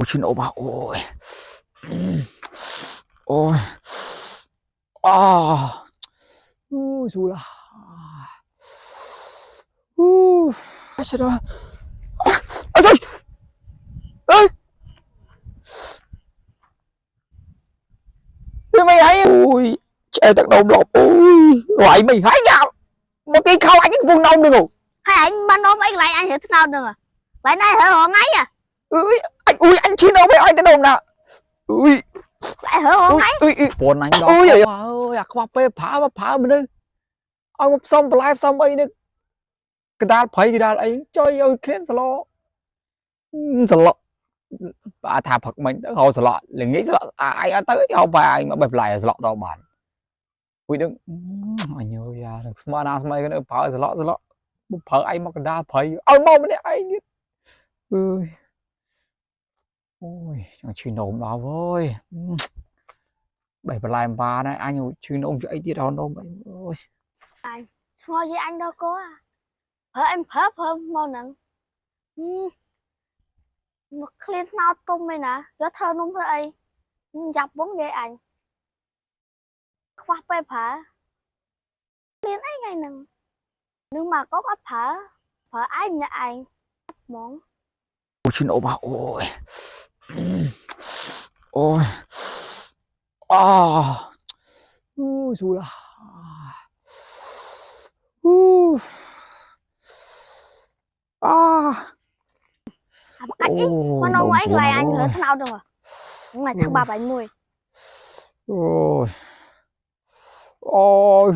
Ôi xin lỗi bà ôi. Ôi. À. Ui xui là. Sao đó. À trời. Ê. Mày hãy ui. Chạy tận đầu lột ui. Lại mày hãy nhau. Một cái khâu anh cái buông nông được không? Hai anh ban đốm anh lại anh hiểu thế nào được à? Lại nay hở hôm nay à? Ui anh xin đâu với anh cái đồng nào. Ui. Lại hở hôm nay. Buồn anh đó. Ui ơi à qua phá bên đây. Ông xong live xong ấy nữa. Cái đal phải cái đal ấy chơi ơi khen sợ lo bà thà Phật mình đó hồi sợ lọ là nghĩ sợ lọ ai ăn tới không phải ai mà bẹp lại sợ lọ tao bản quy đừng nhiều ya được smart nào mày cái nữa phở sợ lọ phở ai mà cái đa phải ôi mau bên đây ai biết ơi ôi chẳng chịu nổi đó thôi bẹp lại bà này anh chịu nổi cho ấy tiết đâu đâu mày ôi Anh ngồi với anh đâu có à? Phở em phở mau nặng. Một clean nào tung mày nè, gió thơ nung với ai? Dập bốn ghế anh. Khoác bê phở. Clean ấy ngay nè. Nhưng mà có phở anh nè anh. Món. ôi xin lỗi bà ôi ôi à ui xui là Một cách ý, mà nó ấy lại anh hứa thế nào được à? Nhưng mà thứ 370. Ôi ôi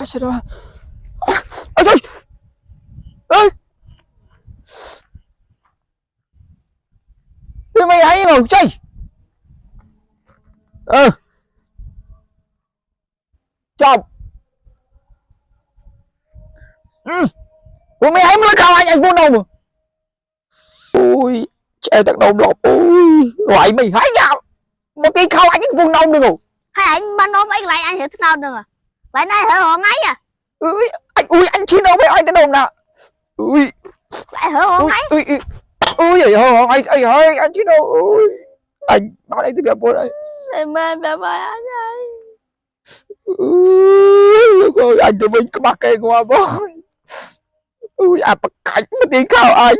sao đó ôi trời ơi mày hay mà chơi chồng mày hay mới khao anh buôn đâu mà ui chạy tận đầu lột ui lại mày hái nhau một cái khao anh buôn nông được không? Hai anh ban đốm anh lại anh hiểu thế nào được à? Lại nay hở hôm nay à? Ui anh xin đâu với anh cái đồng nào ui Lại hở hôm nay. Ui vậy hả anh ơi anh xin đâu ui anh nói đây tôi gặp bố đây Em bye anh ơi. Ui anh tụi mình có bắt cây qua bố ui à bắt cảnh mà tiền khao anh